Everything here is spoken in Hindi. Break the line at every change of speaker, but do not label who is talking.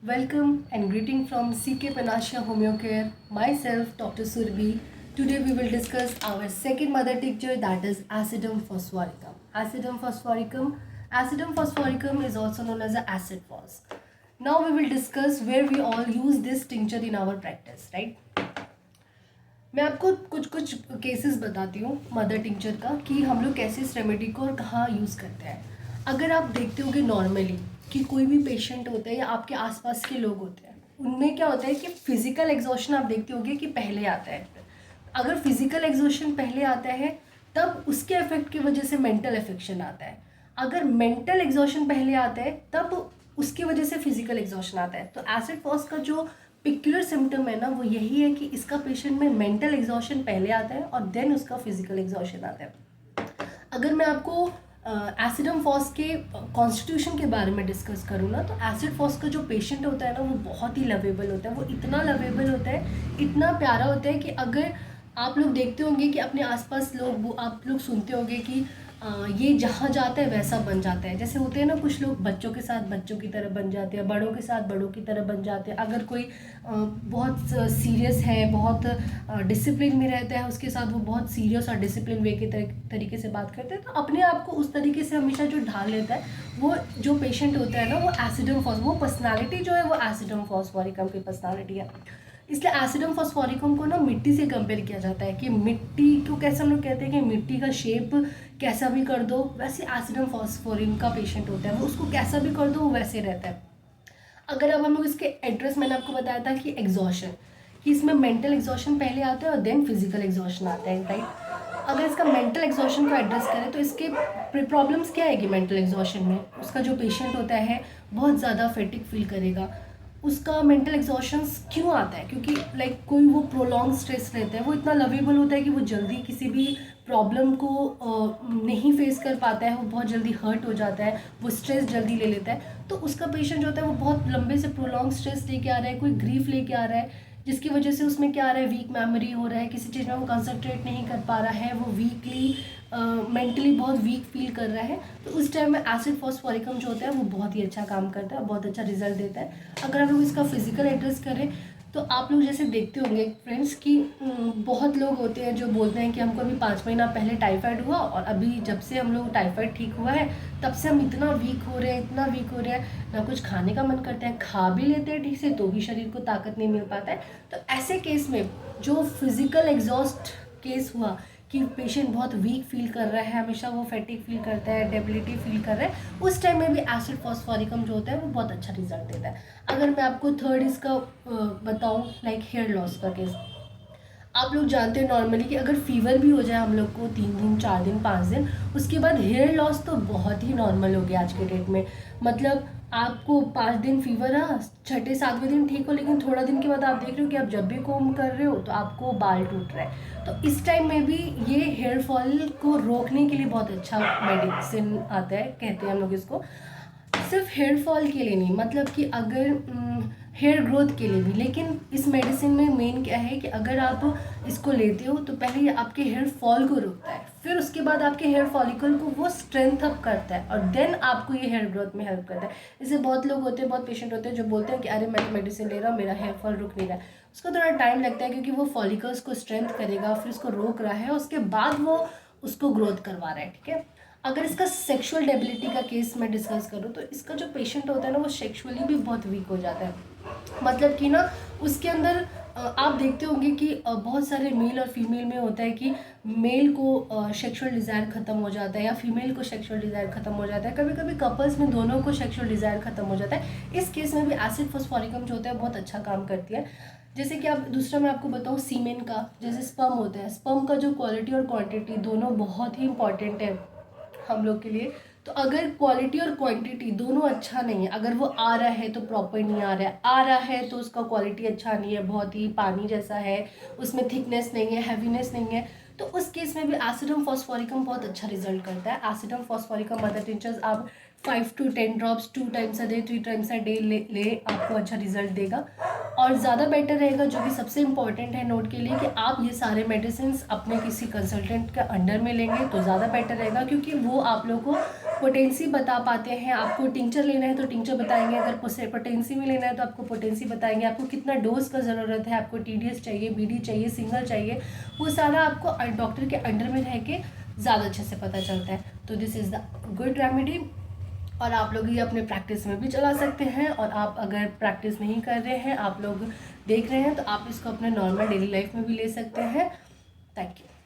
Welcome and greeting from CK Panacea Homeocare. Myself, Dr. Surbhi. Today we will discuss our second mother tincture, that is Acidum phosphoricum. Acidum phosphoricum is also known as a acid phos. Now we will discuss where we all use this tincture in our practice, right? मैं आपको कुछ केसेस बताती हूँ मदर टिंचर का कि हम लोग कैसे इस रेमेडी को और कहाँ यूज़ करते हैं. अगर आप देखते होगे नॉर्मली कि कोई भी पेशेंट होता है या आपके आसपास के लोग होते हैं, उनमें क्या होता है कि फिजिकल एग्जॉशन आप देखते होगे कि पहले आता है. अगर फिजिकल एग्जॉशन पहले आता है तब उसके इफेक्ट की वजह से मेंटल एफेक्शन आता है. अगर मेंटल एग्जॉशन पहले आता है तब उसकी वजह से फिजिकल एग्जॉशन आता है. तो एसिड फॉस का जो पिक्युलर सिम्टम है ना वो यही है कि इसका पेशेंट में मेंटल एग्जॉशन पहले आता है और देन उसका फिजिकल एग्जॉशन आता है. अगर मैं आपको एसिडम फॉस के कॉन्स्टिट्यूशन के बारे में डिस्कस करूँ ना, तो एसिड फॉस का जो पेशेंट होता है ना वो बहुत ही लवेबल होता है. वो इतना लवेबल होता है, इतना प्यारा होता है कि अगर आप लोग देखते होंगे कि अपने आसपास लोग आप लोग सुनते होंगे कि ये जहाँ जाता है वैसा बन जाता है. जैसे होते हैं ना कुछ लोग बच्चों के साथ बच्चों की तरह बन जाते हैं, बड़ों के साथ बड़ों की तरह बन जाते हैं. अगर कोई बहुत सीरियस है, बहुत डिसिप्लिन में रहता है, उसके साथ वो बहुत सीरियस और डिसिप्लिन वे के तरीके से बात करते हैं. तो अपने आप को उस तरीके से हमेशा जो ढाल लेता है वो जो पेशेंट होता है ना वो एसिडम फॉस, वो पर्सनालिटी जो है वो एसिडम फॉस्फोरिकम की पर्सनालिटी है. इसलिए एसिडम फॉस्फोरिकम को ना मिट्टी से कंपेयर किया जाता है कि मिट्टी को कैसे हम लोग कहते हैं कि मिट्टी का शेप कैसा भी कर दो, वैसे एसिडम फॉस्फोरिकम का पेशेंट होता है, वो उसको कैसा भी कर दो वो वैसे रहता है. अगर अब हम लोग इसके एड्रेस, मैंने आपको बताया था कि एग्जॉशन, कि इसमें मेंटल एग्जॉशन पहले आता है और देन फिजिकल एग्जॉशन आता है, राइट. अगर इसका मेंटल एग्जॉशन को एड्रेस करें तो इसके प्रॉब्लम्स क्या है कि मेंटल एग्जॉशन में उसका जो पेशेंट होता है बहुत ज़्यादा फेटिक फील करेगा. उसका मेंटल एग्जॉशंस क्यों आता है? क्योंकि कोई वो प्रोलॉन्ग स्ट्रेस रहता है, वो इतना लवेबल होता है कि वो जल्दी किसी भी प्रॉब्लम को नहीं फेस कर पाता है, वो बहुत जल्दी हर्ट हो जाता है, वो स्ट्रेस जल्दी ले लेता है. तो उसका पेशेंट जो होता है वो बहुत लंबे से प्रोलॉन्ग स्ट्रेस लेके आ रहा है, कोई ग्रीफ लेके आ रहा है, जिसकी वजह से उसमें क्या आ रहा है, वीक मेमोरी हो रहा है, किसी चीज़ में वो कंसंट्रेट नहीं कर पा रहा है, वो वीकली मेंटली बहुत वीक फील कर रहा है. तो उस टाइम में एसिड फॉस्फोरिकम जो होता है वो बहुत ही अच्छा काम करता है, बहुत अच्छा रिजल्ट देता है. अगर हम लोग इसका फिजिकल एड्रेस करें तो आप लोग जैसे देखते होंगे फ्रेंड्स कि बहुत लोग होते हैं जो बोलते हैं कि हमको अभी 5 महीना पहले टाइफाइड हुआ और अभी जब से हम लोग टाइफाइड ठीक हुआ है तब से हम इतना वीक हो रहे हैं, इतना वीक हो रहे हैं, ना कुछ खाने का मन करता है, खा भी लेते हैं ठीक से तो भी शरीर को ताकत नहीं मिल पाता है. तो ऐसे केस में जो फिजिकल एग्जॉस्ट केस हुआ कि पेशेंट बहुत वीक फील कर रहा है, हमेशा वो फैटिक फील करता है, डेबिलिटी फील कर रहा है, उस टाइम में भी एसिड फॉस्फोरिकम जो होता है वो बहुत अच्छा रिजल्ट देता है. अगर मैं आपको थर्ड इसका बताऊँ, हेयर लॉस का केस, आप लोग जानते हैं नॉर्मली कि अगर फीवर भी हो जाए हम लोग को 3 दिन 4 दिन 5 दिन, उसके बाद हेयर लॉस तो बहुत ही नॉर्मल हो गया आज के डेट में. मतलब आपको 5 दिन फीवर रहा, छठे 7वें दिन ठीक हो, लेकिन थोड़ा दिन के बाद आप देख रहे हो कि आप जब भी कोम कर रहे हो तो आपको बाल टूट रहा है. तो इस टाइम में भी ये हेयर फॉल को रोकने के लिए बहुत अच्छा मेडिसिन आता है, कहते हैं हम लोग इसको. सिर्फ हेयर फॉल के लिए नहीं, मतलब कि अगर हेयर ग्रोथ के लिए भी. लेकिन इस मेडिसिन में मेन क्या है कि अगर आप इसको लेते हो तो पहले ये आपके हेयर फॉल को रोकता है, फिर उसके बाद आपके हेयर फॉलिकल को वो स्ट्रेंथ अप करता है और देन आपको ये हेयर ग्रोथ में हेल्प करता है. इससे बहुत लोग होते हैं, बहुत पेशेंट होते हैं जो बोलते हैं कि अरे मैं मेडिसिन ले रहा हूँ, मेरा हेयर फॉल रुक नहीं रहा है. उसको थोड़ा टाइम लगता है क्योंकि वो फॉलिकल्स को स्ट्रेंथ करेगा, फिर उसको रोक रहा है, उसके बाद वो उसको ग्रोथ करवा रहा है, ठीक है. अगर इसका सेक्सुअल डेबिलिटी का केस मैं डिस्कस करूँ तो इसका जो पेशेंट होता है ना वो सेक्सुअली भी बहुत वीक हो जाता है. मतलब कि ना उसके अंदर आप देखते होंगे कि बहुत सारे मेल और फीमेल में होता है कि मेल को सेक्सुअल डिज़ायर ख़त्म हो जाता है या फीमेल को सेक्सुअल डिज़ायर ख़त्म हो जाता है. कभी कभी कपल्स में दोनों को सेक्सुअल डिज़ायर ख़त्म हो जाता है. इस केस में भी एसिड फॉस्फोरिकम जो होता है बहुत अच्छा काम करती है. जैसे कि आप दूसरा मैं आपको बताऊँ सीमेन का, जैसे स्पर्म होता है, स्पर्म का जो क्वालिटी और क्वांटिटी दोनों बहुत ही इंपॉर्टेंट है हम लोग के लिए. तो अगर क्वालिटी और क्वांटिटी दोनों अच्छा नहीं है, अगर वो आ रहा है तो प्रॉपर नहीं आ रहा है, आ रहा है तो उसका क्वालिटी अच्छा नहीं है, बहुत ही पानी जैसा है, उसमें थिकनेस नहीं है, हैवीनेस नहीं है, तो उस केस में भी एसिडम फॉस्फोरिकम बहुत अच्छा रिजल्ट करता है. एसिडम फॉस्फोरिकम मदर टिंचर्स आप 5 to 10 drops 2 times a day 3 times a day ले आपको अच्छा रिजल्ट देगा. और ज़्यादा बेटर रहेगा, जो कि सबसे इम्पॉर्टेंट है नोट के लिए, कि आप ये सारे मेडिसिन अपने किसी कंसल्टेंट के अंडर में लेंगे तो ज़्यादा बेटर रहेगा, क्योंकि वो आप लोग को पोटेंसी बता पाते हैं। आपको टिंचर लेना है तो टिंचर बताएंगे, अगर पोटेंसी में लेना है तो आपको पोटेंसी बताएंगे, आपको कितना डोज का ज़रूरत है, आपको TDS चाहिए, BD चाहिए, सिंगल चाहिए, वो सारा आपको डॉक्टर के अंडर में रह के ज़्यादा अच्छे से पता चलता है। तो this is the good remedy, और आप लोग ये अपने प्रैक्टिस में भी चला सकते हैं। और आप अगर प्रैक्टिस नहीं कर रहे हैं, आप लोग देख रहे हैं, तो आप इसको अपने नॉर्मल डेली लाइफ में भी ले सकते हैं। Thank you.